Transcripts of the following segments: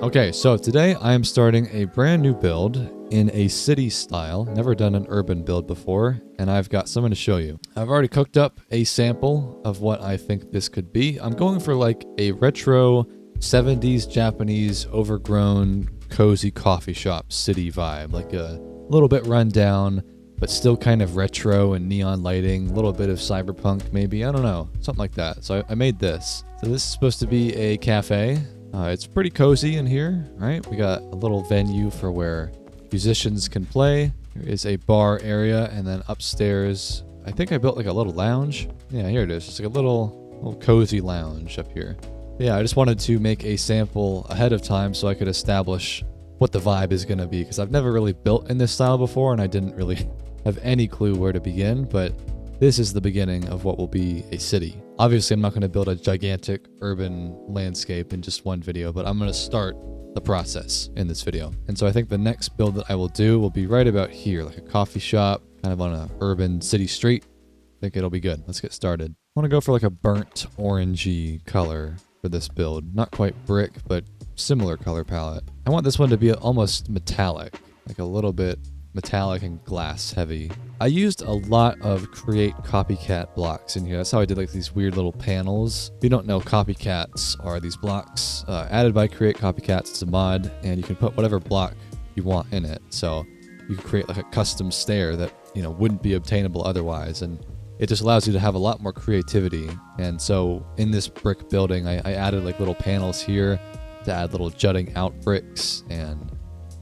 Okay, so today I am starting a brand new build in a city style. Never done an urban build before, and I've got something to show you. I've already cooked up a sample of what I think this could be. I'm going for like a retro 70s Japanese overgrown cozy coffee shop city vibe, like a little bit run down, but still kind of retro and neon lighting, a little bit of cyberpunk maybe, I don't know, something like that. So I made this. So this is supposed to be a cafe. It's pretty cozy in here, right? We got a little venue for where musicians can play. There is a bar area, and then upstairs, I think I built like a little lounge. Yeah, here it is. Just like a little cozy lounge up here. Yeah, I just wanted to make a sample ahead of time so I could establish what the vibe is going to be, because I've never really built in this style before, and I didn't really have any clue where to begin, but this is the beginning of what will be a city. Obviously, I'm not going to build a gigantic urban landscape in just one video, but I'm going to start the process in this video. And so I think the next build that I will do will be right about here, like a coffee shop, kind of on an urban city street. I think it'll be good. Let's get started. I want to go for like a burnt orangey color for this build. Not quite brick, but similar color palette. I want this one to be almost metallic, like a little bit metallic and glass heavy. I used a lot of create copycat blocks in here. That's how I did like these weird little panels. If you don't know, copycats are these blocks added by create copycats. It's a mod, and you can put whatever block you want in it. So you can create like a custom stair that, you know, wouldn't be obtainable otherwise, and it just allows you to have a lot more creativity. And so in this brick building, I added like little panels here to add little jutting out bricks, and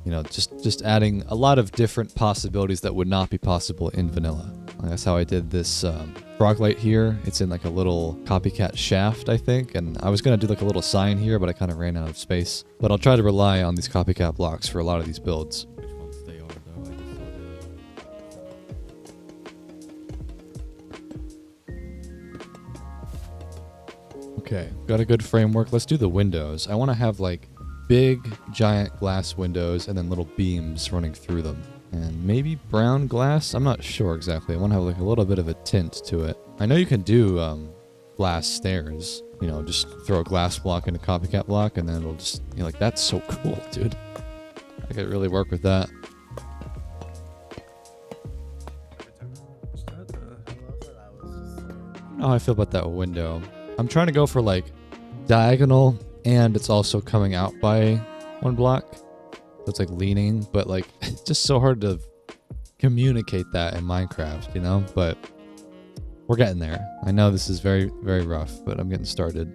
you know, just adding a lot of different possibilities that would not be possible in vanilla. That's how I did this frog light here. It's in like a little copycat shaft, I think, and I was going to do like a little sign here, but I kind of ran out of space. But I'll try to rely on these copycat blocks for a lot of these builds. Which ones they are, though? I just saw Okay, got a good framework. Let's do the windows. I want to have like big giant glass windows and then little beams running through them, and maybe brown glass. I'm not sure exactly. I want to have like a little bit of a tint to it. I know you can do glass stairs, you know, just throw a glass block in a copycat block and then it'll just, you know, like, that's so cool, dude. I could really work with that. I don't know how I feel about that window. I'm trying to go for like diagonal, and it's also coming out by one block. So it's like leaning, but like it's just so hard to communicate that in Minecraft, you know? But we're getting there. I know this is very, very rough, but I'm getting started.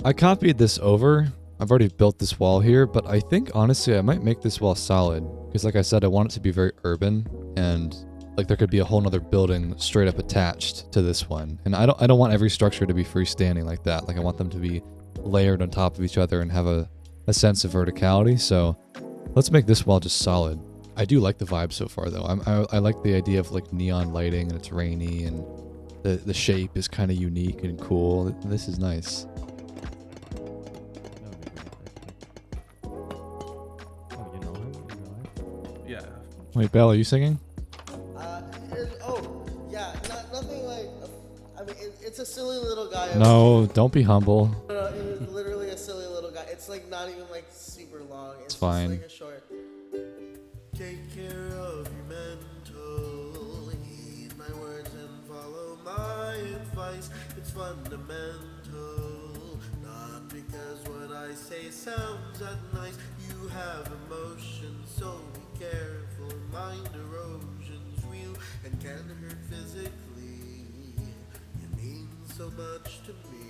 I copied this over. I've already built this wall here, but I think honestly I might make this wall solid, because like I said, I want it to be very urban, and like there could be a whole nother building straight up attached to this one. And I don't want every structure to be freestanding like that. Like I want them to be layered on top of each other and have a sense of verticality. So let's make this wall just solid. I do like the vibe so far though. I like the idea of like neon lighting, and it's rainy, and the shape is kind of unique and cool. This is nice. Oh, you know him? In real life? Yeah. Wait, Belle, are you singing? Nothing like. I mean, it's a silly little guy. No, don't be humble. It is literally a silly little guy. It's like not even like super long. It's just fine. like a short. Take care of your mental. Heed my words and follow my advice. It's fundamental. Not because what I say sounds that nice. You have emotions, so be careful. Mind erosion's real and can hurt physically. You mean so much to me.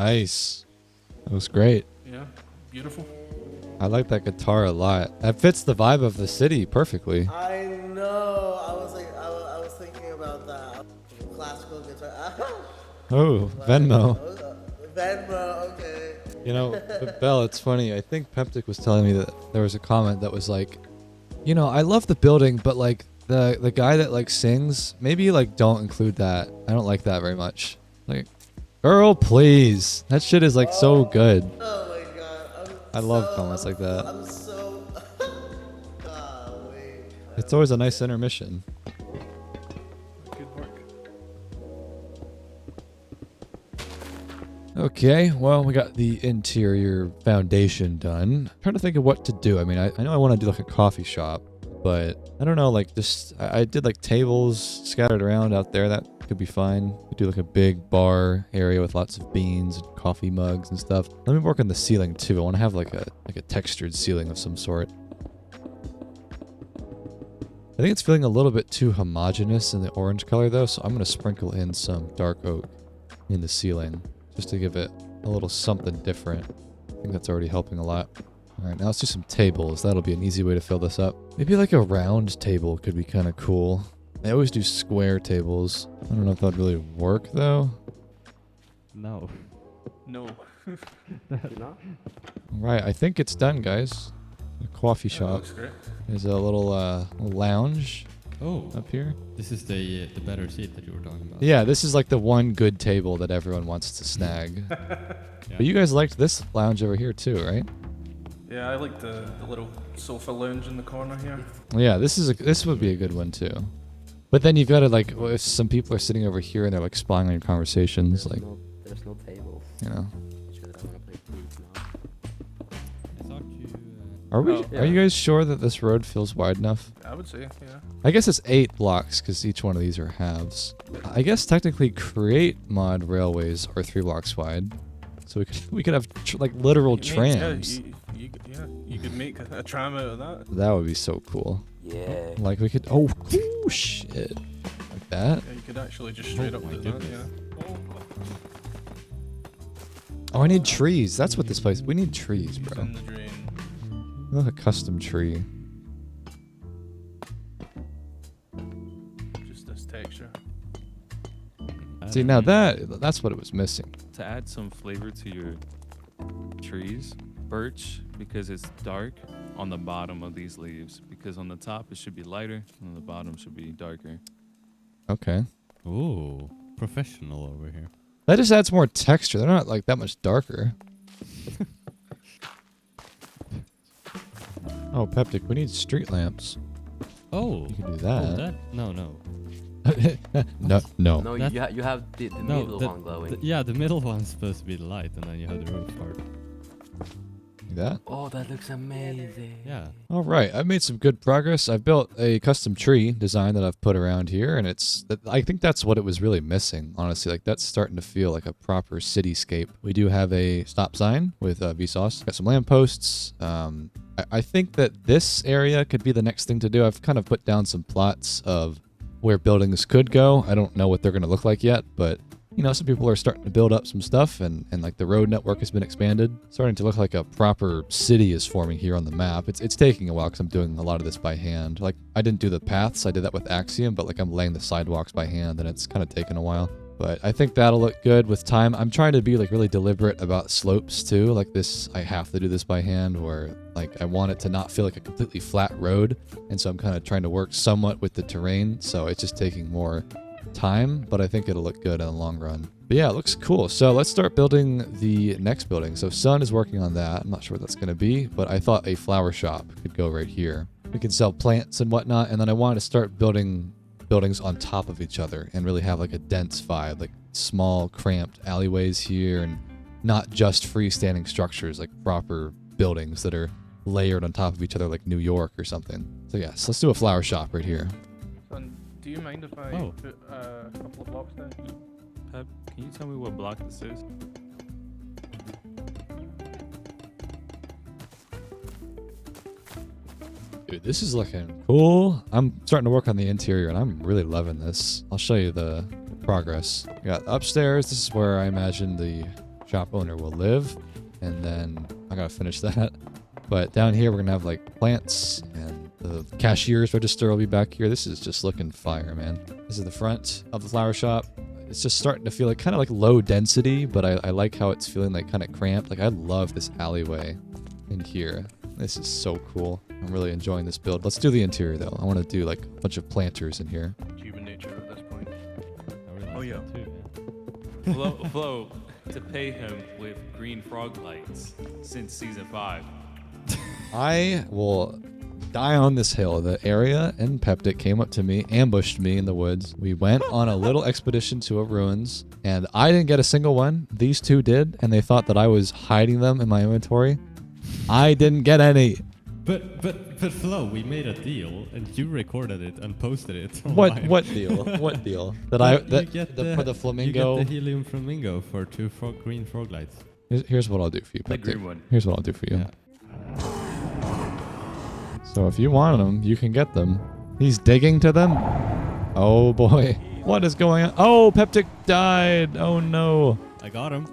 Nice. That was great. Yeah, beautiful. I like that guitar a lot. That fits the vibe of the city perfectly. I know. I was like, I was thinking about that classical guitar. Oh, Venmo. Venmo. Okay. You know, Belle, it's funny. I think Peptic was telling me that there was a comment that was like, you know, I love the building, but like the guy that like sings, maybe like don't include that. I don't like that very much. Like, girl, please. That shit is like so good. Oh my god. I love comments like that. I'm so. Wait. It's always a nice intermission. Good work. Okay, well, we got the interior foundation done. I'm trying to think of what to do. I mean, I know I want to do like a coffee shop, but I don't know, like just, I did like tables scattered around out there. That could be fine. Could do like a big bar area with lots of beans and coffee mugs and stuff. Let me work on the ceiling too. I want to have like a textured ceiling of some sort. I think it's feeling a little bit too homogeneous in the orange color though, so I'm going to sprinkle in some dark oak in the ceiling just to give it a little something different. I think that's already helping a lot. All right, now let's do some tables. That'll be an easy way to fill this up. Maybe like a round table could be kind of cool. I always do square tables. I don't know if that'd really work though. No. No. Not? Right, I think it's done, guys. The coffee That shop. looks great. There's a little lounge Oh, up here. this is the better seat that you were talking about. Yeah, this is like the one good table that everyone wants to snag. Yeah. But you guys liked this lounge over here too, right? Yeah, I like the little sofa lounge in the corner here. Yeah, this would be a good one too. But then you've got to like, well, if some people are sitting over here and they're like spying on your conversations, like, There's no tables. you know, Sure that I want to play flute now. I thought you. are we? Oh. Are you guys sure that this road feels wide enough? I would say, yeah. I guess it's 8 blocks because each one of these are halves. I guess technically create mod railways are 3 blocks wide, so we could have like literal You mean, trams. Yeah, you could make a tram out of that. That would be so cool. Yeah. Like we could. Oh, ooh, shit! Like that. Yeah, you could actually just straight Oh up my do that, goodness. yeah. Oh, I need trees. That's what this place. We need trees, bro. Using the drain. Look, a custom tree. Just this texture. See, now that's what it was missing. To add some flavor to your trees, birch, because it's dark on the bottom of these leaves, because on the top it should be lighter and on the bottom should be darker. Okay. Ooh, professional over here. That just adds more texture. They're not like that much darker. Oh, Peptic, we need street lamps. Oh. You can do Oh, that. no. No, no. No, That- you have the No, middle the- one glowing. Yeah, the middle one's supposed to be the light, and then you have the roof part. Like that. Oh, that looks amazing. Yeah. All right, I've made some good progress. I've built a custom tree design that I've put around here, and I think that's what it was really missing, honestly. Like, that's starting to feel like a proper cityscape. We do have a stop sign with Vsauce. Got some lampposts. I think that this area could be the next thing to do. I've kind of put down some plots of where buildings could go. I don't know what they're going to look like yet, but you know, some people are starting to build up some stuff, and like the road network has been expanded. Starting to look like a proper city is forming here on the map. It's taking a while because I'm doing a lot of this by hand. Like, I didn't do the paths, I did that with Axiom, but like I'm laying the sidewalks by hand, and it's kind of taken a while. But I think that'll look good with time. I'm trying to be like really deliberate about slopes too. Like this, I have to do this by hand, or like I want it to not feel like a completely flat road. And so I'm kind of trying to work somewhat with the terrain. So it's just taking more time, but I think it'll look good in the long run. But yeah, it looks cool. So let's start building the next building. So Sun is working on that. I'm not sure what that's going to be, but I thought a flower shop could go right here. We can sell plants and whatnot. And then I wanted to start building buildings on top of each other and really have like a dense vibe, like small cramped alleyways here, and not just freestanding structures, like proper buildings that are layered on top of each other like New York or something. So yes, let's do a flower shop right here. Son, do you mind if I Oh. put a couple of blocks down? Pep, can you tell me what block this is? Dude, this is looking cool. I'm starting to work on the interior, and I'm really loving this. I'll show you the progress. We got upstairs. This is where I imagine the shop owner will live. And then I gotta finish that. But down here, we're gonna have like plants, and the cashier's register will be back here. This is just looking fire, man. This is the front of the flower shop. It's just starting to feel like kind of like low density, but I like how it's feeling like kind of cramped. Like I love this alleyway in here. This is so cool. I'm really enjoying this build. Let's do the interior though. I want to do like a bunch of planters in here. Human nature at this point. I really Oh, like yeah. that too, Flo, to pay him with green frog lights since season 5. I will die on this hill. The area and Peptic came up to me, ambushed me in the woods. We went on a little expedition to a ruins, and I didn't get a single one. These two did, and they thought that I was hiding them in my inventory. I didn't get any. But Flo, we made a deal, and you recorded it and posted it. What online. what deal? What deal? You get For the flamingo. You get the helium flamingo for 2 green frog lights. Here's what I'll do for you, The Peptic. green one. Here's what I'll do for you. Yeah. So if you want them, you can get them. He's digging to them. Oh boy. What is going on? Oh, Peptic died. Oh no. I got him.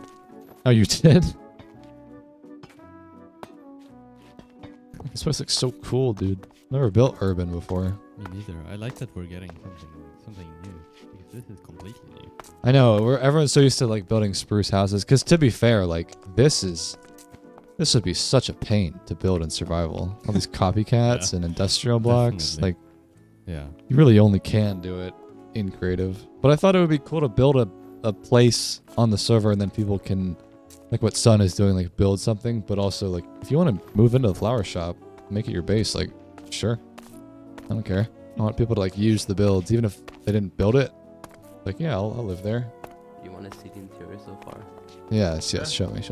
Oh, you did? This place looks so cool, dude. Never built urban before. Me neither. I like that we're getting something new, because this is completely new. I know, everyone's so used to like building spruce houses. Because to be fair, like this would be such a pain to build in survival. All these copycats and industrial blocks. Definitely. Like Yeah. you really only can do it in creative. But I thought it would be cool to build a place on the server, and then people can, like what Sun is doing, like build something. But also like if you want to move into the flower shop, make it your base, like sure. I don't care. I want people to like use the builds, even if they didn't build it. Like yeah, I'll live there. You want to see the interior so far? Yes, Yeah. show me.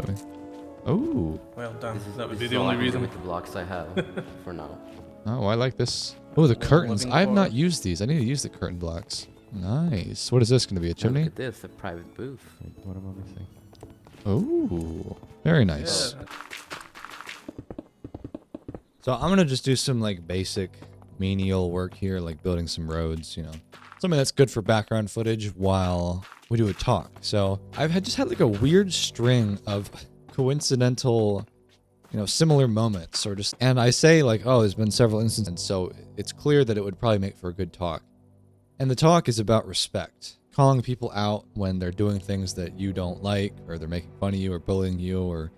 Oh. Well done. This is, That would this be is the all I only can do reason. with the blocks I have for now. Oh, I like this. Oh, the curtains. Living I have not quarters. used these. I need to use the curtain blocks. Nice. What is this going to be? A Look chimney? at this, a private booth. Wait, what am I missing? Oh, very nice. Yeah. So I'm going to just do some like basic menial work here, like building some roads, you know. Something that's good for background footage while we do a talk. So I've just had like a weird string of coincidental, you know, similar moments, or just, and I say like, oh, there's been several instances, so it's clear that it would probably make for a good talk. And the talk is about respect, calling people out when they're doing things that you don't like, or they're making fun of you or bullying you or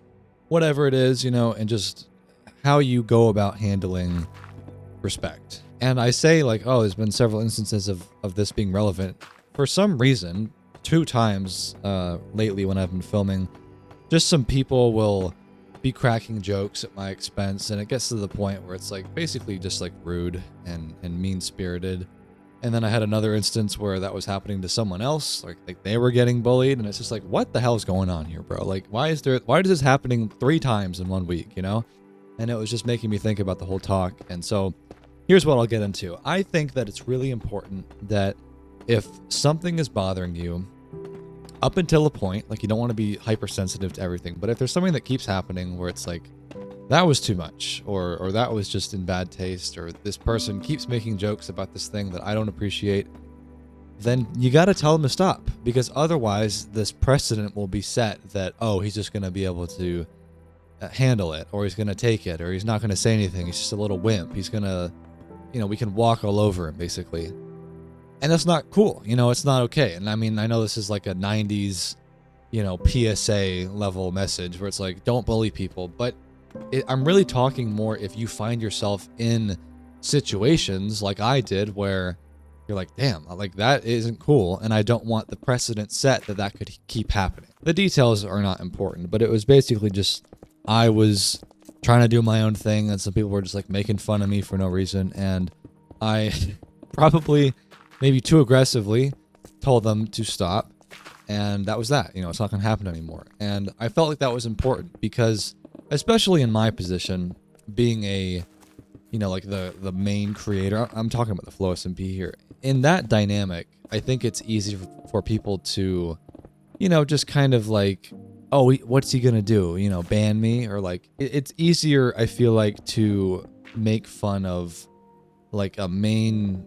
whatever it is, you know, and just how you go about handling respect. And I say like, oh, there's been several instances of this being relevant. For some reason, 2 times lately when I've been filming, just some people will be cracking jokes at my expense, and it gets to the point where it's like basically just like rude and mean-spirited. And then I had another instance where that was happening to someone else, like they were getting bullied, and it's just like, what the hell is going on here, bro? Like, why is this happening 3 times in 1 week, you know? And it was just making me think about the whole talk. And so here's what I'll get into. I think that it's really important that if something is bothering you, up until a point, like you don't want to be hypersensitive to everything, but if there's something that keeps happening where it's like, that was too much, or that was just in bad taste, or this person keeps making jokes about this thing that I don't appreciate, then you got to tell them to stop, because otherwise this precedent will be set that, oh, he's just going to be able to handle it, or he's going to take it, or he's not going to say anything. He's just a little wimp. He's going to, you know, we can walk all over him basically. And that's not cool. You know, it's not okay. And I mean, I know this is like a 90s, you know, PSA level message where it's like, don't bully people. But I'm really talking more if you find yourself in situations like I did where you're like, damn, like that isn't cool. And I don't want the precedent set that could keep happening. The details are not important, but it was basically just, I was trying to do my own thing, and some people were just like making fun of me for no reason. And I probably maybe too aggressively told them to stop, and that was that. You know, it's not going to happen anymore. And I felt like that was important because, especially in my position, being a, you know, like the main creator, I'm talking about the Flow SMP here. In that dynamic, I think it's easy for people to, you know, just kind of like, oh, what's he going to do? You know, ban me? Or like, it's easier, I feel like, to make fun of like a main,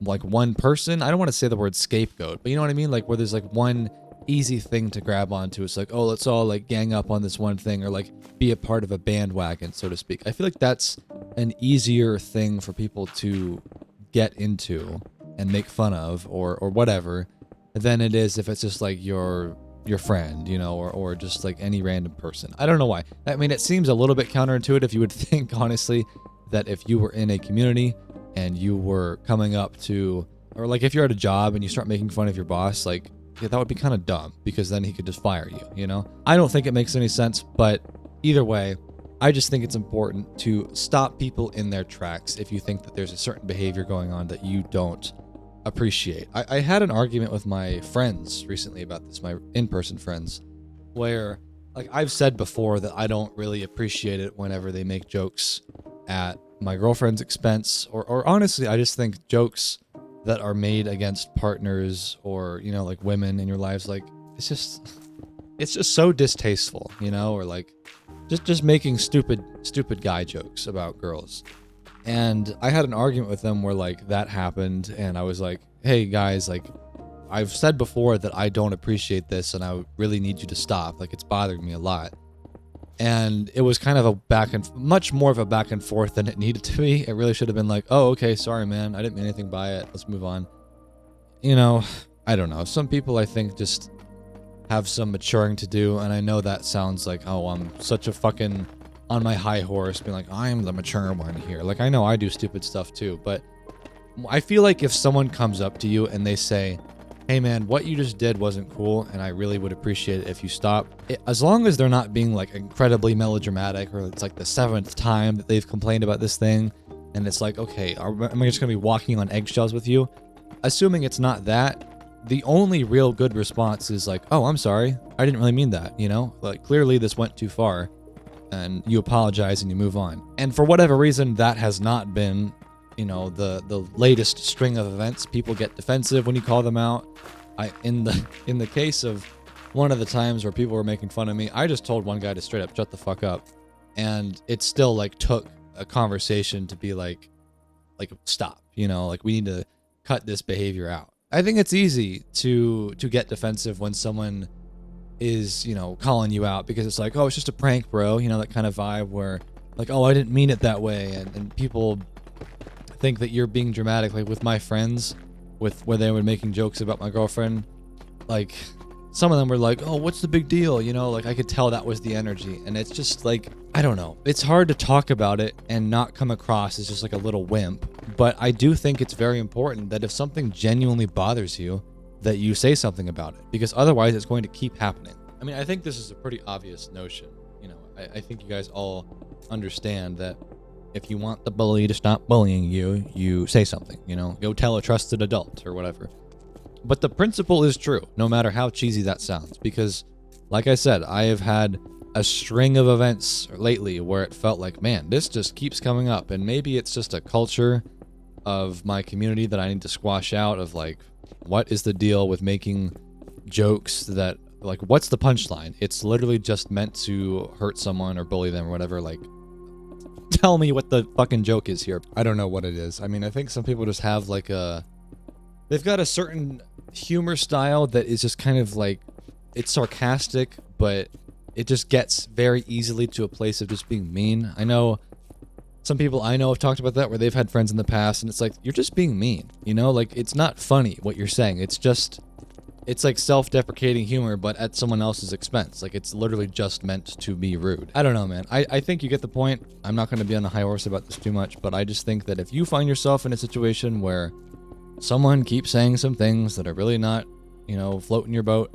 like one person. I don't want to say the word scapegoat, but you know what I mean? Like where there's like one easy thing to grab onto. It's like, oh, let's all like gang up on this one thing, or like be a part of a bandwagon, so to speak. I feel like that's an easier thing for people to get into and make fun of or whatever than it is if it's just like your friend, you know, or just like any random person. I don't know why. I mean, it seems a little bit counterintuitive. You would think, honestly, that if you were in a community and you were coming up to, or like if you're at a job and you start making fun of your boss, like, yeah, that would be kind of dumb, because then he could just fire you, you know? I don't think it makes any sense, but either way, I just think it's important to stop people in their tracks if you think that there's a certain behavior going on that you don't appreciate. I had an argument with my friends recently about this, my in-person friends, where like I've said before that I don't really appreciate it whenever they make jokes at my girlfriend's expense, or honestly, I just think jokes that are made against partners or, you know, like women in your lives, like it's just so distasteful, you know, or like just making stupid guy jokes about girls. And I had an argument with them where like that happened, and I was like, hey guys, like I've said before that I don't appreciate this and I really need you to stop. Like it's bothering me a lot. And it was kind of a much more of a back and forth than it needed to be. It really should have been like, oh, okay, sorry, man. I didn't mean anything by it. Let's move on. You know, I don't know. Some people, I think, just have some maturing to do. And I know that sounds like, oh, I'm such a fucking on my high horse, being like, I am the mature one here. Like, I know I do stupid stuff too. But I feel like if someone comes up to you and they say, hey man, what you just did wasn't cool, and I really would appreciate it if you stop. As long as they're not being like incredibly melodramatic, or it's like the 7th time that they've complained about this thing, and it's like, okay, am I just gonna be walking on eggshells with you? Assuming it's not that, the only real good response is like, oh, I'm sorry, I didn't really mean that, you know? Like clearly this went too far, and you apologize and you move on. And for whatever reason, that has not been, you know, the latest string of events. People get defensive when you call them out. In the case of one of the times where people were making fun of me, I just told one guy to straight up shut the fuck up, and it still like took a conversation to be like stop, you know, like we need to cut this behavior out. I think it's easy to get defensive when someone is, you know, calling you out, because it's like, oh, it's just a prank, bro, you know, that kind of vibe where like, oh, I didn't mean it that way, and people think that you're being dramatic. Like with my friends, where they were making jokes about my girlfriend, like some of them were like, oh, what's the big deal, you know? Like I could tell that was the energy, and it's just like, I don't know, it's hard to talk about it and not come across as just like a little wimp. But I do think it's very important that if something genuinely bothers you, that you say something about it, because otherwise it's going to keep happening. I mean, I think this is a pretty obvious notion, you know. I think you guys all understand that if you want the bully to stop bullying you, you say something, you know, go tell a trusted adult or whatever. But the principle is true, no matter how cheesy that sounds, because like I said, I have had a string of events lately where it felt like, man, this just keeps coming up. And maybe it's just a culture of my community that I need to squash out, of like, what is the deal with making jokes that, like, what's the punchline? It's literally just meant to hurt someone or bully them or whatever. Like, tell me what the fucking joke is here. I don't know what it is. I mean, I think some people just have like they've got a certain humor style that is just kind of like, it's sarcastic, but it just gets very easily to a place of just being mean. I know some people I know have talked about that, where they've had friends in the past, and it's like, you're just being mean, you know? Like, it's not funny what you're saying. It's like self-deprecating humor, but at someone else's expense. Like, it's literally just meant to be rude. I don't know, man. I think you get the point. I'm not going to be on the high horse about this too much, but I just think that if you find yourself in a situation where someone keeps saying some things that are really not, you know, floating your boat,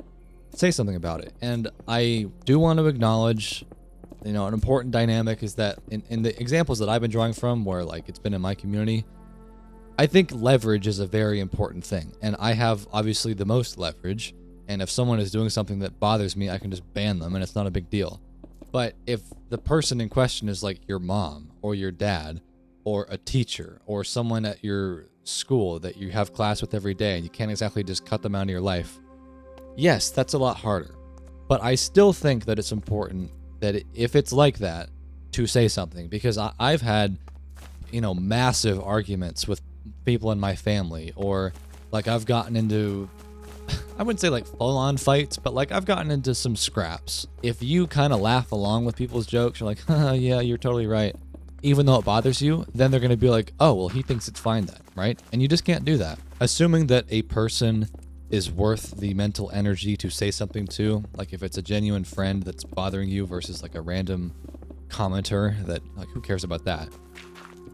say something about it. And I do want to acknowledge, you know, an important dynamic is that in the examples that I've been drawing from, where like it's been in my community, I think leverage is a very important thing, and I have obviously the most leverage, and if someone is doing something that bothers me, I can just ban them and it's not a big deal. But if the person in question is like your mom or your dad or a teacher or someone at your school that you have class with every day and you can't exactly just cut them out of your life, yes, that's a lot harder. But I still think that it's important that if it's like that, to say something, because I've had, you know, massive arguments with people in my family, or like I've gotten into I wouldn't say like full-on fights, but like I've gotten into some scraps. If you kind of laugh along with people's jokes, you're like, haha, yeah, you're totally right, even though it bothers you, then they're going to be like, oh, well, he thinks it's fine then, right? And you just can't do that. Assuming that a person is worth the mental energy to say something to, like if it's a genuine friend that's bothering you versus like a random commenter that, like, who cares about that?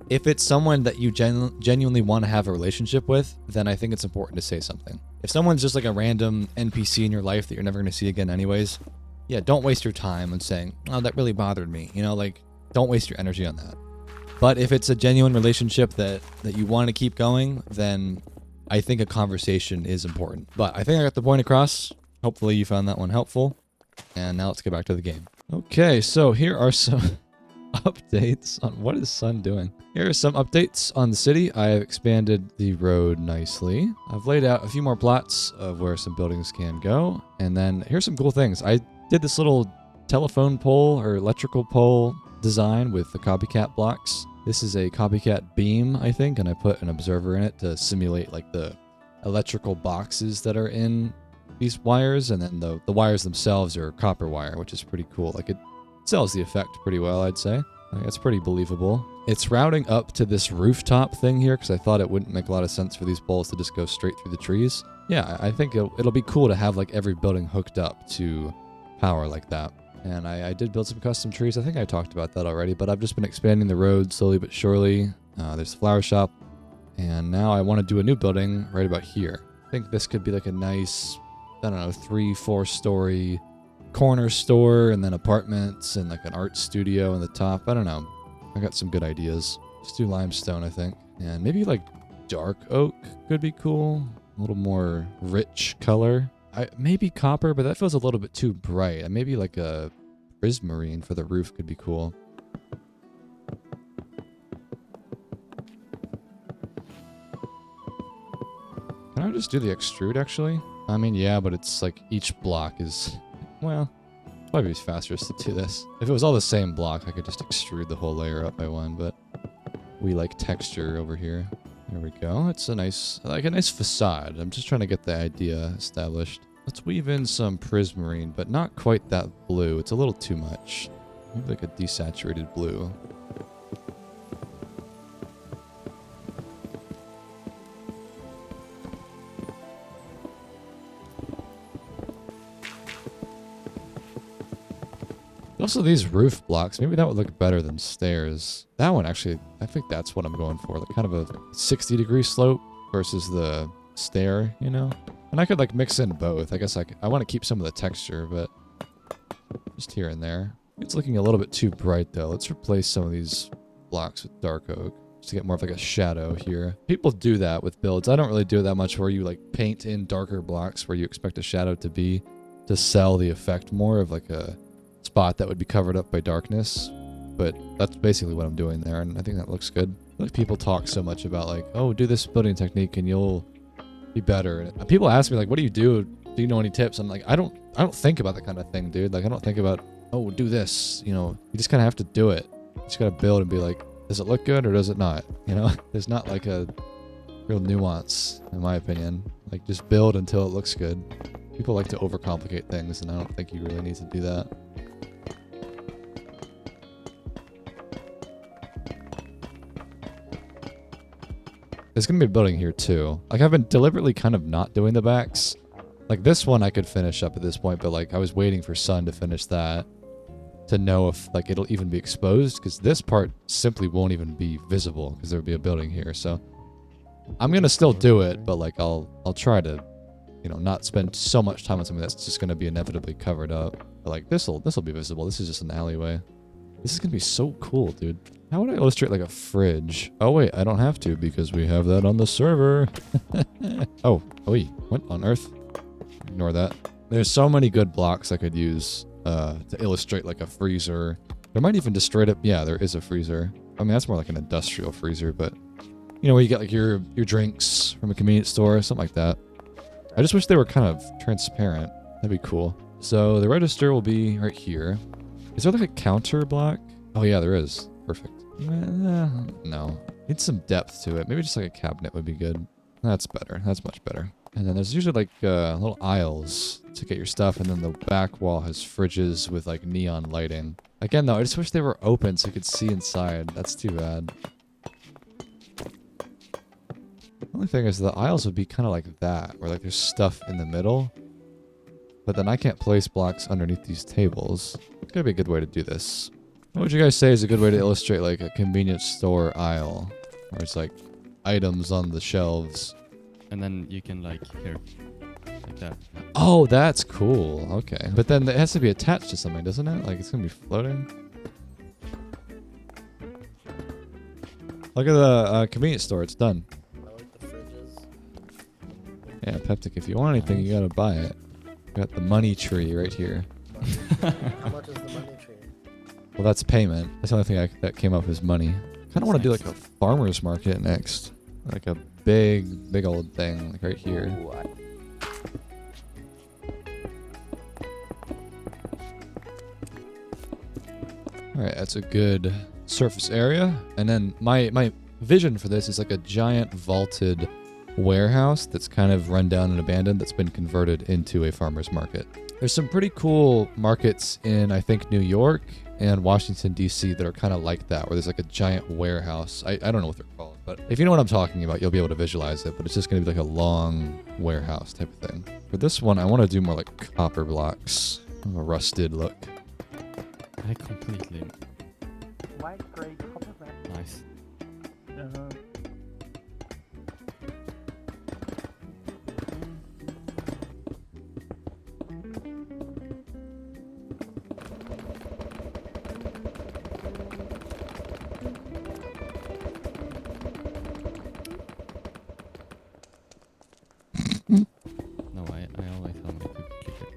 If it's someone that you genuinely want to have a relationship with, then I think it's important to say something. If someone's just like a random NPC in your life that you're never going to see again anyways, yeah, don't waste your time on saying, oh, that really bothered me. You know, like, don't waste your energy on that. But if it's a genuine relationship that you want to keep going, then I think a conversation is important. But I think I got the point across. Hopefully you found that one helpful. And now let's get back to the game. Okay, so here are some updates on what is Sun doing. Here are some updates on the city. I have expanded the road nicely. I've laid out a few more plots of where some buildings can go. And then here's some cool things. I did this little telephone pole or electrical pole design with the copycat blocks. This is a copycat beam, I think, and I put an observer in it to simulate like the electrical boxes that are in these wires, and then the wires themselves are copper wire, which is pretty cool. Like, it sells the effect pretty well, I'd say. Like, it's pretty believable. It's routing up to this rooftop thing here because I thought it wouldn't make a lot of sense for these poles to just go straight through the trees. Yeah, I think it'll be cool to have like every building hooked up to power like that. And I did build some custom trees. I think I talked about that already, but I've just been expanding the road slowly but surely. There's the flower shop, and now I want to do a new building right about here. I think this could be like a nice, I don't know, 3-4 story corner store, and then apartments and like an art studio in the top. I don't know. I got some good ideas. Let's do limestone, I think. And maybe like dark oak could be cool. A little more rich color. Maybe copper, but that feels a little bit too bright. And maybe like a prismarine for the roof could be cool. Can I just do the extrude, actually? I mean, yeah, but it's like each block is... Well, probably be faster just to do this. If it was all the same block, I could just extrude the whole layer up by one, but we like texture over here. There we go. It's a nice facade. I'm just trying to get the idea established. Let's weave in some prismarine, but not quite that blue. It's a little too much. Maybe like a desaturated blue. Also, these roof blocks, maybe that would look better than stairs. That one, actually, I think that's what I'm going for. Like kind of a 60-degree slope versus the stair, you know? And I could like mix in both. I guess I want to keep some of the texture, but just here and there. It's looking a little bit too bright though. Let's replace some of these blocks with dark oak just to get more of like a shadow here. People do that with builds. I don't really do it that much where you like paint in darker blocks where you expect a shadow to be to sell the effect more of like a spot that would be covered up by darkness. But that's basically what I'm doing there, and I think that looks good. Like people talk so much about like, oh, do this building technique and you'll be better. And people ask me like, what do you do? Do you know any tips? I'm like, I don't think about that kind of thing, dude. Like I don't think about, oh, do this. You know, you just kind of have to do it. You just gotta build and be like, does it look good or does it not? You know, there's not like a real nuance in my opinion. Like just build until it looks good. People like to overcomplicate things, and I don't think you really need to do that. There's going to be a building here too. Like I've been deliberately kind of not doing the backs. Like this one I could finish up at this point, but like I was waiting for Sun to finish that to know if like it'll even be exposed, because this part simply won't even be visible because there'll be a building here. So I'm going to still do it, but like I'll try to, you know, not spend so much time on something that's just going to be inevitably covered up. But like this'll be visible. This is just an alleyway. This is going to be so cool, dude. How would I illustrate like a fridge? Oh wait, I don't have to because we have that on the server. Oh, wait, what on earth? Ignore that. There's so many good blocks I could use to illustrate like a freezer. There might even just straight up, yeah, there is a freezer. I mean, that's more like an industrial freezer, but you know, where you get like your drinks from a convenience store, something like that. I just wish they were kind of transparent. That'd be cool. So the register will be right here. Is there like a counter block? Oh yeah, there is. Perfect. No. Need some depth to it. Maybe just like a cabinet would be good. That's better. That's much better. And then there's usually like little aisles to get your stuff, and then the back wall has fridges with like neon lighting. Again though, I just wish they were open so you could see inside. That's too bad. The only thing is the aisles would be kind of like that, where like there's stuff in the middle. But then I can't place blocks underneath these tables. It's gotta be a good way to do this. What would you guys say is a good way to illustrate like a convenience store aisle? Where it's like items on the shelves. And then you can like here, like that. Oh, that's cool. Okay. But then it has to be attached to something, doesn't it? Like it's gonna be floating. Look at the convenience store. It's done. I like the fridges. Yeah, Peptic, if you want anything, you gotta buy it. Got the money tree right here. How much is the money tree? Well, that's payment. That's the only thing that came up as money. Kind of want to do like a farmer's market next. Like a big old thing like right here. Alright, that's a good surface area. And then my vision for this is like a giant vaulted warehouse that's kind of run down and abandoned that's been converted into a farmer's market. There's some pretty cool markets in, I think, New York and Washington, D.C. that are kind of like that, where there's like a giant warehouse. I don't know what they're called, but if you know what I'm talking about, you'll be able to visualize it, but it's just going to be like a long warehouse type of thing. For this one, I want to do more like copper blocks, a rusted look. I completely White, gray, copper black. nice. No, I always have my cookie clicker.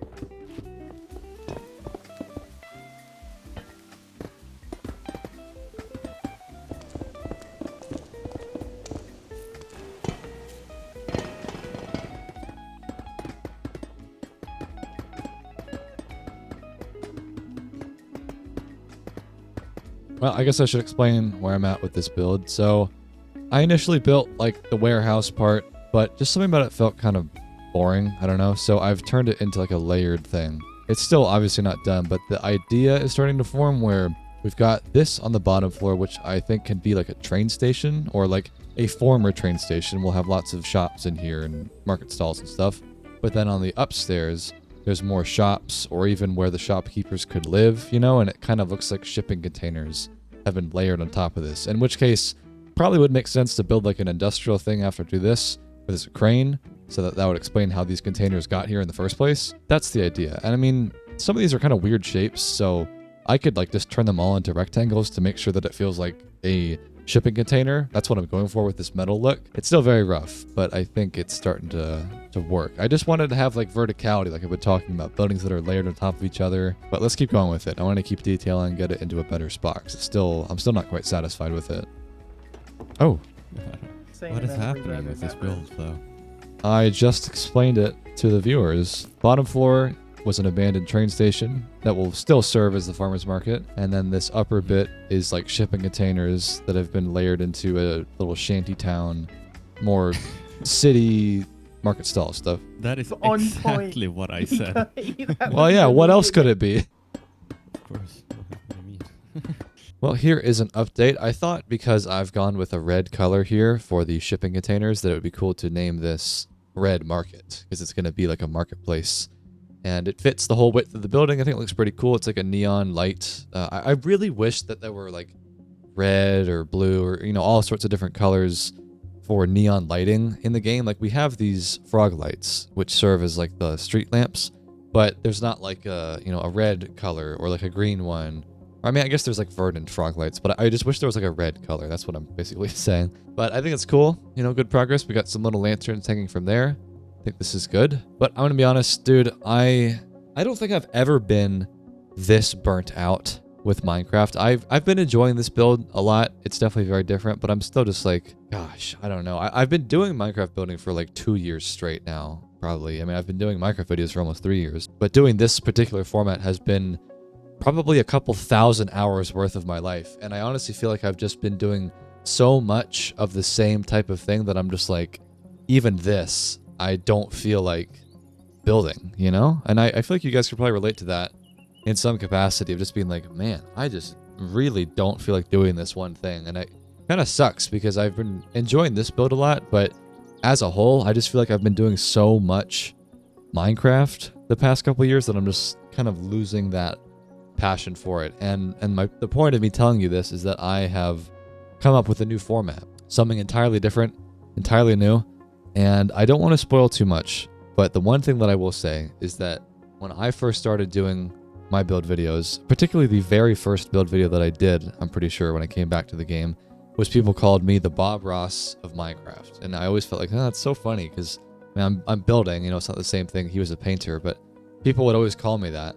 Well, I guess I should explain where I'm at with this build. So I initially built like the warehouse part, but just something about it felt kind of boring. I don't know. So I've turned it into like a layered thing. It's still obviously not done, but the idea is starting to form where we've got this on the bottom floor, which I think can be like a train station or like a former train station. We'll have lots of shops in here and market stalls and stuff. But then on the upstairs, there's more shops or even where the shopkeepers could live, you know, and it kind of looks like shipping containers have been layered on top of this. In which case, probably would make sense to build like an industrial thing after do this with this crane, so that would explain how these containers got here in the first place. That's the idea. And I mean, some of these are kind of weird shapes, so I could like just turn them all into rectangles to make sure that it feels like a shipping container. That's what I'm going for with this metal look. It's still very rough, but I think it's starting to work. I just wanted to have like verticality, like I've been talking about, buildings that are layered on top of each other. But let's keep going with it. I want to keep detailing and get it into a better spot. 'Cause I'm still not quite satisfied with it. Oh, What is happening with this build, though? I just explained it to the viewers. Bottom floor was an abandoned train station that will still serve as the farmer's market. And then this upper bit is like shipping containers that have been layered into a little shanty town, more city market stall stuff. That is On exactly point. what I said. Well, yeah, what else could it be? Of course. What do you mean? Well, here is an update. I thought because I've gone with a red color here for the shipping containers that it would be cool to name this Red Market, because it's going to be like a marketplace. And it fits the whole width of the building. I think it looks pretty cool. It's like a neon light. I really wish that there were like red or blue or, you know, all sorts of different colors for neon lighting in the game. Like we have these frog lights, which serve as like the street lamps, but there's not like a, you know, a red color or like a green one. I mean, I guess there's like verdant frog lights, but I just wish there was like a red color. That's what I'm basically saying. But I think it's cool. You know, good progress. We got some little lanterns hanging from there. I think this is good. But I'm going to be honest, dude, I don't think I've ever been this burnt out with Minecraft. I've been enjoying this build a lot. It's definitely very different, but I'm still just like, gosh, I don't know. I've been doing Minecraft building for like 2 years straight now, probably. I mean, I've been doing Minecraft videos for almost 3 years, but doing this particular format has been probably a couple thousand hours worth of my life. And I honestly feel like I've just been doing so much of the same type of thing that I'm just like, even this, I don't feel like building, you know? And I feel like you guys could probably relate to that in some capacity of just being like, man, I just really don't feel like doing this one thing. And it kind of sucks because I've been enjoying this build a lot, but as a whole, I just feel like I've been doing so much Minecraft the past couple years that I'm just kind of losing that passion for it. And the point of me telling you this is that I have come up with a new format, something entirely different, entirely new, and I don't want to spoil too much, but the one thing that I will say is that when I first started doing my build videos, particularly the very first build video that I did, I'm pretty sure when I came back to the game, was people called me the Bob Ross of Minecraft. And I always felt like, oh, that's so funny because I'm building, you know, it's not the same thing. He was a painter, but people would always call me that.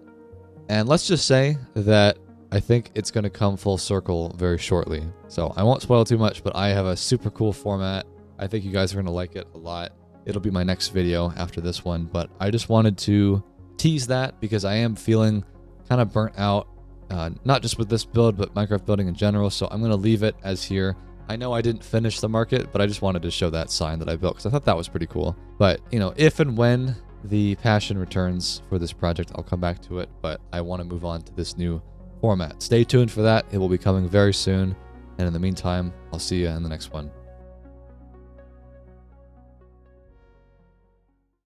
And let's just say that I think it's going to come full circle very shortly. So I won't spoil too much, but I have a super cool format. I think you guys are going to like it a lot. It'll be my next video after this one, but I just wanted to tease that because I am feeling kind of burnt out, not just with this build, but Minecraft building in general. So I'm going to leave it as here. I know I didn't finish the market, but I just wanted to show that sign that I built because I thought that was pretty cool. But, you know, if and when the passion returns for this project, I'll come back to it, but I want to move on to this new format. Stay tuned for that. It will be coming very soon. And in the meantime, I'll see you in the next one.